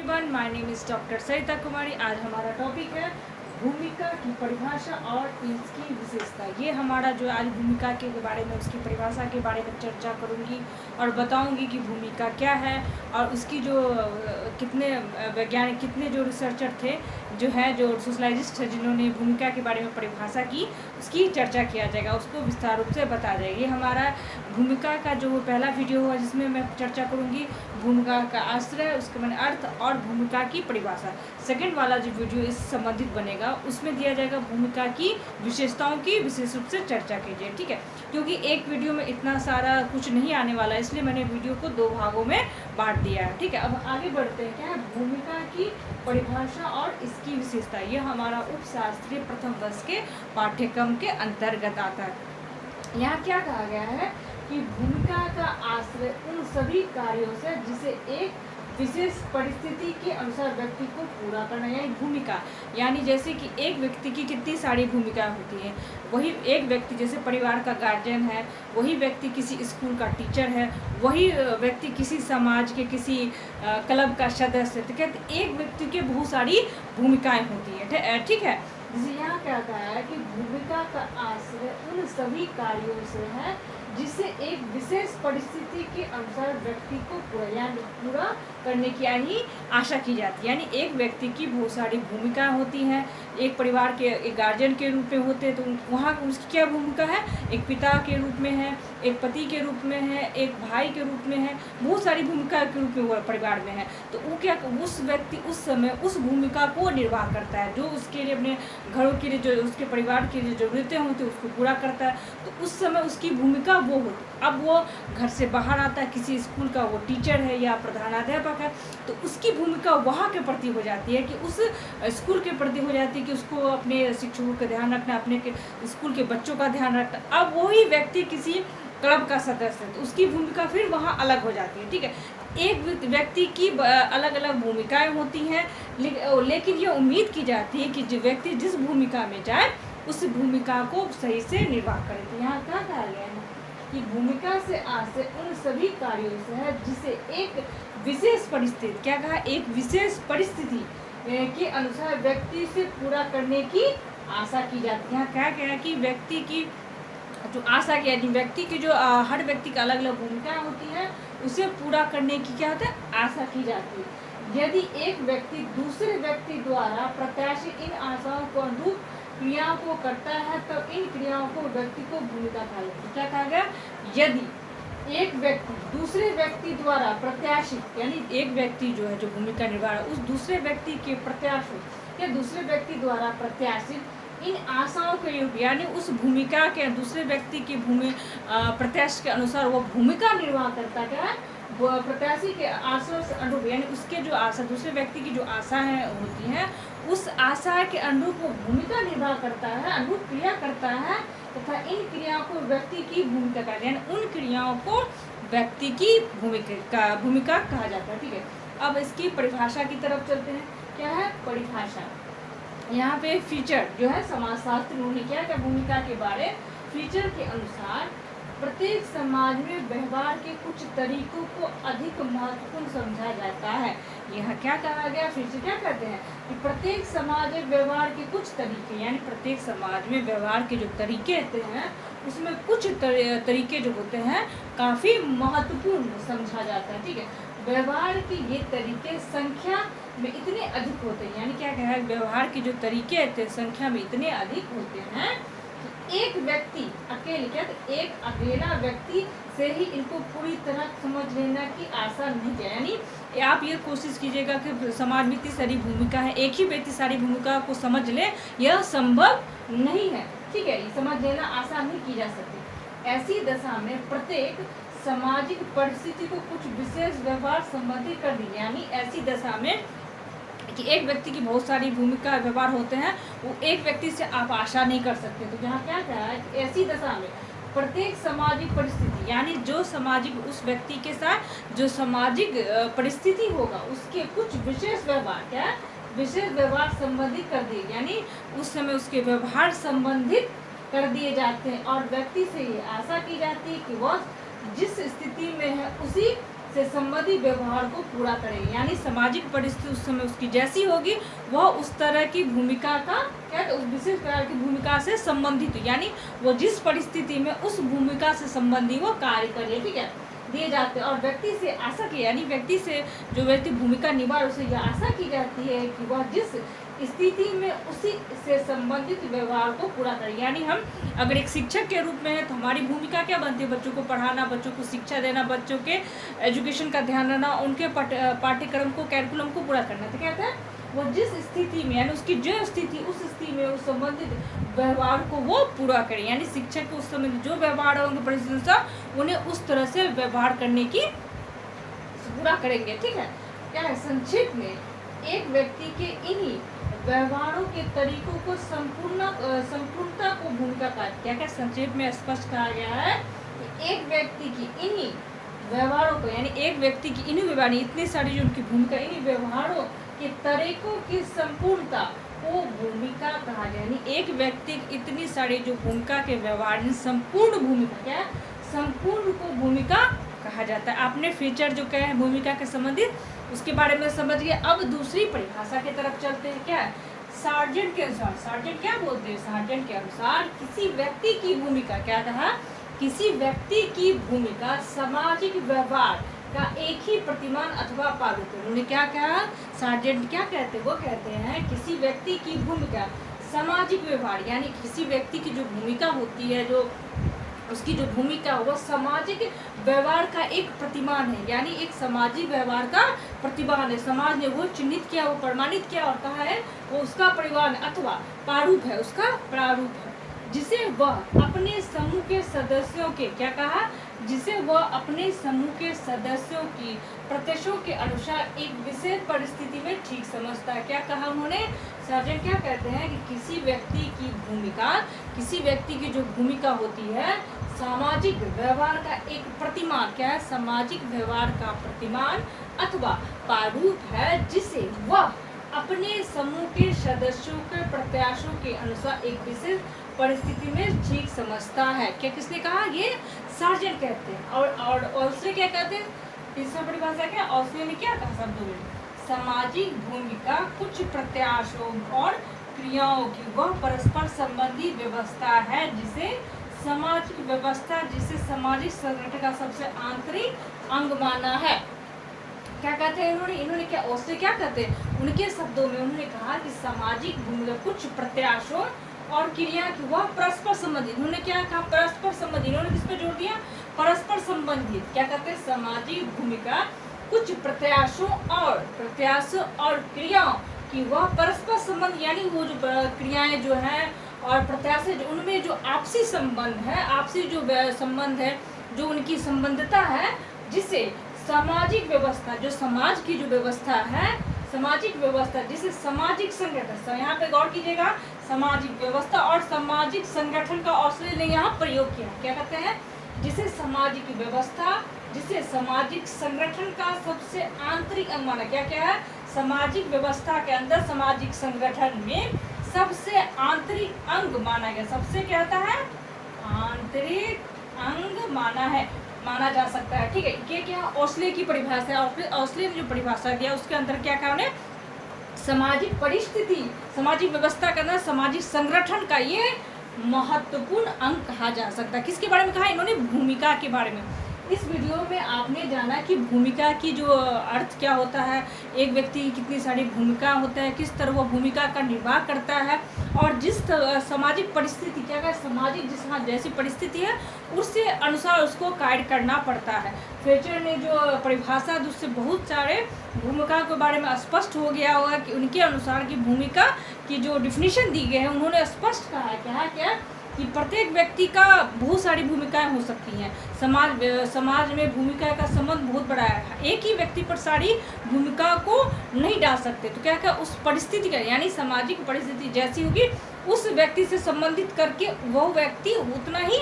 Everyone, my name is doctor Sarita Kumari. आज हमारा topic है भूमिका की परिभाषा और इसकी विशेषता। ये हमारा जो आज भूमिका के बारे में, उसकी परिभाषा के बारे में चर्चा करूँगी और बताऊँगी कि भूमिका क्या है और उसकी जो कितने वैज्ञानिक, कितने जो रिसर्चर थे, जो सोशलाइजिस्ट है, जिन्होंने भूमिका के बारे में परिभाषा की, उसकी चर्चा किया जाएगा, उसको विस्तार रूप से बताया जाएगा। ये हमारा भूमिका का जो पहला वीडियो हुआ जिसमें मैं चर्चा करूँगी भूमिका का आश्रय, उसके मैंने अर्थ और भूमिका की परिभाषा। सेकंड वाला जो वीडियो इस संबंधित बनेगा उसमें दिया जाएगा भूमिका की विशेषताओं की विशेष रूप से चर्चा कीजिए, ठीक है। क्योंकि एक वीडियो में इतना सारा कुछ नहीं आने वाला है, इसलिए मैंने वीडियो को 2 भागों में बांट दिया है, ठीक है। अब आगे बढ़ते हैं। क्या है भूमिका की परिभाषा और इसकी विशेषता। यह हमारा उपशास्त्रीय प्रथम वर्ष के पाठ्यक्रम के अंतर्गत आता है। यहाँ क्या कहा गया है कि भूमिका का आश्रय उन सभी कार्यों से जिसे एक विशेष परिस्थिति के अनुसार व्यक्ति को पूरा करना, यानी भूमिका, यानी जैसे कि एक व्यक्ति की कितनी सारी भूमिकाएं होती हैं। वही एक व्यक्ति जैसे परिवार का गार्जियन है, वही व्यक्ति किसी स्कूल का टीचर है, वही व्यक्ति किसी समाज के किसी क्लब का सदस्य। तो कहते एक व्यक्ति के बहुत सारी भूमिकाएं होती है, ठीक है। यहाँ क्या कहा है कि भूमिका का आश्रय उन सभी कार्यों से है जिससे एक विशेष परिस्थिति के अनुसार व्यक्ति को पूरा करने की यानी आशा की जाती है। यानी एक व्यक्ति की बहुत सारी भूमिकाएं होती हैं। एक परिवार के एक गार्जियन के रूप में होते हैं, तो वहाँ उसकी क्या भूमिका है, एक पिता के रूप में है, एक पति के रूप में है, एक भाई के रूप में है, बहुत सारी भूमिका के रूप में वो परिवार में है। तो वो क्या, उस व्यक्ति उस समय उस भूमिका को निर्वाह करता है, जो उसके लिए, अपने घरों के लिए, जो उसके परिवार के लिए ज़रूरतें होती है उसको पूरा करता है। तो उस समय उसकी भूमिका वो होती। अब वो घर से बाहर आता है, किसी स्कूल का वो टीचर है या प्रधानाध्यापक है, तो उसकी भूमिका वहाँ के प्रति हो जाती है कि उस स्कूल के प्रति हो जाती है कि उसको अपने शिक्षकों का ध्यान रखना, अपने स्कूल के बच्चों का ध्यान रखना। अब वही व्यक्ति किसी क्लब का सदस्य है तो उसकी भूमिका फिर वहाँ अलग हो जाती है, ठीक है। एक व्यक्ति की अलग अलग भूमिकाएं होती हैं, लेकिन ये उम्मीद की जाती है कि जो व्यक्ति जिस भूमिका में जाए उस भूमिका को सही से निर्वाह करे। तो यहाँ क्या कहा गया है कि भूमिका से आश्रय उन सभी कार्यों से है जिसे एक विशेष परिस्थिति, क्या कहा, एक विशेष परिस्थिति के अनुसार व्यक्ति से पूरा करने की आशा की जाती है। यहाँ क्या कहा है कि व्यक्ति की जो आशा की, यानी व्यक्ति की जो हर व्यक्ति का अलग अलग भूमिकाएं होती हैं, उसे पूरा करने की क्या होता है, आशा की जाती है। यदि एक व्यक्ति दूसरे व्यक्ति द्वारा प्रत्याशित इन आशाओं को अनुरूप क्रियाओं को करता है तो इन क्रियाओं को व्यक्ति को भूमिका कहा जाता है। क्या कहा गया, यदि एक व्यक्ति दूसरे व्यक्ति द्वारा प्रत्याशित, यानी एक व्यक्ति जो है जो भूमिका निर्वाह उस दूसरे व्यक्ति के प्रत्याशित या दूसरे व्यक्ति द्वारा प्रत्याशित इन आशाओं के योग, यानी उस भूमिका के दूसरे व्यक्ति की प्रत्याशा के अनुसार वो भूमिका निर्वाह करता है, प्रत्याशी के आशा से अनुरूप, यानी उसके जो आशा, दूसरे व्यक्ति की जो आशाएं होती हैं, उस आशा के अनुरूप वो भूमिका निर्वाह करता है, अनुरूप क्रिया करता है, तथा इन क्रियाओं को व्यक्ति की भूमिका कहते हैं, यानी उन क्रियाओं को व्यक्ति की भूमिका कहा जाता है, ठीक है। अब इसकी परिभाषा की तरफ चलते हैं। क्या है परिभाषा, यहाँ पे फीचर जो है समाजशास्त्र उन्होंने क्या क्या भूमिका के बारे, फीचर के अनुसार प्रत्येक समाज में व्यवहार के कुछ तरीकों को अधिक महत्वपूर्ण समझा जाता है। यह क्या कहा गया, फिर से क्या कहते हैं कि प्रत्येक समाज में व्यवहार के कुछ तरीके, यानी प्रत्येक समाज में व्यवहार के जो तरीके होते हैं उसमें कुछ तरीके जो होते हैं काफ़ी महत्वपूर्ण समझा जाता है, ठीक है। व्यवहार के ये तरीके संख्या में इतने अधिक होते हैं, यानी क्या कहा है, व्यवहार के जो तरीके होते हैं संख्या में इतने अधिक होते हैं, एक व्यक्ति अकेले, क्या एक अकेला व्यक्ति से ही इनको पूरी तरह समझ लेना की आशा नहीं है। यानी आप ये कोशिश कीजिएगा कि समाज में इतनी सारी भूमिका है, एक ही व्यक्ति सारी भूमिका को समझ ले, यह संभव नहीं है, ठीक है। ये समझ लेना आसान नहीं की जा सकती। ऐसी दशा में प्रत्येक सामाजिक परिस्थिति को कुछ विशेष व्यवहार संबंधित कर दी, यानी ऐसी दशा में कि एक व्यक्ति की बहुत सारी भूमिका व्यवहार होते हैं, वो एक व्यक्ति से आप आशा नहीं कर सकते। तो यहाँ क्या कहा है कि ऐसी दशा में प्रत्येक सामाजिक परिस्थिति, यानी जो सामाजिक उस व्यक्ति के साथ जो सामाजिक परिस्थिति होगा उसके कुछ विशेष व्यवहार, क्या विशेष व्यवहार संबंधित कर दिए, यानी उस समय उसके व्यवहार संबंधित कर दिए जाते हैं और व्यक्ति से ये आशा की जाती है कि वह जिस स्थिति में है उसी से संबंधित व्यवहार को पूरा करेगी। यानी सामाजिक परिस्थिति उस समय उसकी जैसी होगी वह उस तरह की भूमिका का क्या उस विशेष प्रकार की भूमिका से संबंधित, यानी वो जिस परिस्थिति में उस भूमिका से संबंधी वो कार्य करे, ठीक है, दिए जाते हैं। और व्यक्ति से आशा की, यानी व्यक्ति से जो व्यक्ति भूमिका निभा उसे यह आशा की जाती है कि वह जिस स्थिति में उसी से संबंधित व्यवहार को पूरा करें। यानी हम अगर एक शिक्षक के रूप में है तो हमारी भूमिका क्या बनती है, बच्चों को पढ़ाना, बच्चों को शिक्षा देना, बच्चों के एजुकेशन का ध्यान रखना, उनके पाठ्यक्रम को, कैरिकुलम को पूरा करना। तो कहते हैं वो जिस स्थिति में, यानी उसकी जो स्थिति, उस स्थिति में उस संबंधित व्यवहार को वो पूरा करें। यानी शिक्षक को उस समय जो व्यवहार होंगे परिस्थिति अनुसार उन्हें उस तरह से व्यवहार करने की पूरा करेंगे, ठीक है। क्या है, संक्षेप में एक व्यक्ति के इन्हीं व्यवहारों के तरीकों को संपूर्णता को भूमिका का क्या क्या संक्षेप में स्पष्ट कहा गया है कि एक व्यक्ति की इन्हीं व्यवहारों को, यानी एक व्यक्ति की इन्हीं व्यवहार, इतनी सारी जो उनकी भूमिका, इन्हीं व्यवहारों के तरीकों की संपूर्णता को भूमिका कहा गया। यानी एक व्यक्ति की इतनी सारी जो भूमिका के व्यवहार, संपूर्ण भूमिका, क्या है, संपूर्ण को भूमिका कहा जाता है। आपने फीचर जो कहे हैं भूमिका के संबंधित उसके बारे में समझ गए। अब दूसरी परिभाषा की तरफ चलते हैं। क्या है, सार्जेंट के अनुसार, सार्जेंट क्या बोलते हैं, सार्जेंट के अनुसार किसी व्यक्ति की भूमिका, क्या कहा, किसी व्यक्ति की भूमिका सामाजिक व्यवहार का एक ही प्रतिमान अथवा प्रारूप है। उन्होंने क्या कहा, सार्जेंट क्या कहते हैं, वो कहते हैं किसी व्यक्ति की भूमिका सामाजिक व्यवहार, यानी किसी व्यक्ति की जो भूमिका होती है, जो उसकी जो भूमिका वो सामाजिक व्यवहार का एक प्रतिमान है, यानी एक सामाजिक व्यवहार का प्रतिमान है। समाज ने वो चिन्हित किया, वो प्रमाणित किया और कहा है वो उसका परिमाण अथवा प्रारूप है, उसका प्रारूप है, जिसे वह अपने समूह के सदस्यों के, क्या कहा, जिसे वह अपने समूह के सदस्यों की प्रत्याशों के अनुसार एक विशेष परिस्थिति में ठीक समझता है। क्या कहा उन्होंने, सर्जन क्या कहते हैं कि किसी व्यक्ति की भूमिका, किसी व्यक्ति की जो भूमिका होती है सामाजिक व्यवहार का एक प्रतिमान, क्या है, सामाजिक व्यवहार का प्रतिमान अथवा प्रारूप है, जिसे वह अपने समूह के सदस्यों के प्रत्याशों के अनुसार एक विशेष परिस्थिति में ठीक समझता है। क्या किसने कहा, ये सार्जेंट कहते हैं। और उसने क्या कहते हैं, तीसरा परिभाषा क्या, उसने ने क्या कहा शब्दों में, सामाजिक भूमिका कुछ प्रत्याशों और क्रियाओं की वह परस्पर संबंधी व्यवस्था है जिसे सामाजिक व्यवस्था, जिसे सामाजिक संगठन का सबसे आंतरिक अंग माना है। क्या कहते हैं इन्होंने क्या, उससे क्या कहते हैं, उनके शब्दों में उन्होंने कहा कि सामाजिक भूमिका कुछ प्रत्याशों और क्रिया की वह परस्पर संबंधित, उन्होंने क्या कहा, परस्पर संबंधित, इन्होंने किस पे जोड़ दिया, परस्पर संबंधित। क्या कहते हैं, सामाजिक भूमिका कुछ प्रत्याशों और क्रियाओं की वह परस्पर संबंध, यानी वो जो क्रियाएं जो हैं और प्रत्याशे जो उनमें जो आपसी संबंध है, आपसी जो संबंध है, जो उनकी संबंधता है, जिसे सामाजिक व्यवस्था, जो समाज की जो व्यवस्था है, सामाजिक व्यवस्था जिसे सामाजिक संगठन, यहाँ पे गौर कीजिएगा, सामाजिक व्यवस्था और सामाजिक संगठन का औसले ने यहाँ प्रयोग किया। क्या कहते हैं, जिसे सामाजिक व्यवस्था, जिसे सामाजिक संगठन का सबसे आंतरिक अंग माना। क्या क्या है, सामाजिक व्यवस्था के अंदर सामाजिक संगठन में सबसे आंतरिक अंग माना गया, सबसे क्या होता है, आंतरिक अंग माना जा सकता है। ठीक है, ये क्या ओस्ले की परिभाषा है। ओस्ले ने जो परिभाषा दिया उसके अंदर क्या कहा उन्हें, सामाजिक परिस्थिति, सामाजिक व्यवस्था के अंदर सामाजिक संगठन का ये महत्वपूर्ण अंग कहा जा सकता है। किसके बारे में कहा इन्होंने, भूमिका के बारे में। इस वीडियो में आपने जाना कि भूमिका की जो अर्थ क्या होता है, एक व्यक्ति की कितनी सारी भूमिका होता है, किस तरह वो भूमिका का निर्वाह करता है, और जिस सामाजिक परिस्थिति, क्या है, सामाजिक जिस जैसी परिस्थिति है उससे अनुसार उसको कार्य करना पड़ता है। फ्लेचर ने जो परिभाषा दी उससे बहुत सारे भूमिका के बारे में स्पष्ट हो गया होगा कि उनके अनुसार की भूमिका की जो डिफिनीशन दी गई है, उन्होंने स्पष्ट कहा है क्या कि प्रत्येक व्यक्ति का बहुत सारी भूमिकाएं हो सकती हैं। समाज में भूमिका का संबंध बहुत बड़ा है, एक ही व्यक्ति पर सारी भूमिका को नहीं डाल सकते। तो क्या उस परिस्थिति का, यानी सामाजिक परिस्थिति जैसी होगी उस व्यक्ति से संबंधित करके वो व्यक्ति उतना ही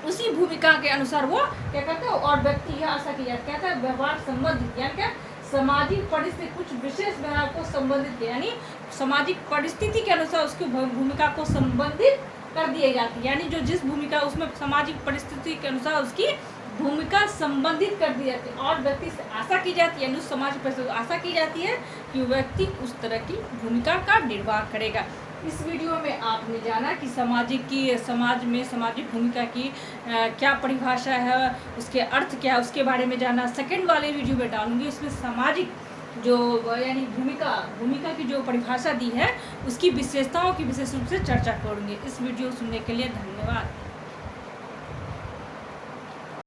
उसी भूमिका के अनुसार वो क्या कहते हैं, और व्यक्ति यह आशा की जाती है व्यवहार संबंधित, यानी क्या, सामाजिक परिस्थिति कुछ विशेष व्यवहार को संबंधित, यानी सामाजिक परिस्थिति के अनुसार उसकी भूमिका को संबंधित कर दिए जाती है। यानी जो जिस भूमिका उसमें सामाजिक परिस्थिति के अनुसार उसकी भूमिका संबंधित कर दी जाती है और व्यक्ति से आशा की जाती है, समाज पर आशा की जाती है कि व्यक्ति उस तरह की भूमिका का निर्वाह करेगा। इस वीडियो में आपने जाना कि समाज में सामाजिक भूमिका की क्या परिभाषा है, उसके अर्थ क्या है, उसके बारे में जाना। सेकंड वाले वीडियो में डालूंगी, उसमें सामाजिक जो यानी भूमिका की जो परिभाषा दी है उसकी विशेषताओं की विशेष रूप से चर्चा करूँगी। इस वीडियो सुनने के लिए धन्यवाद।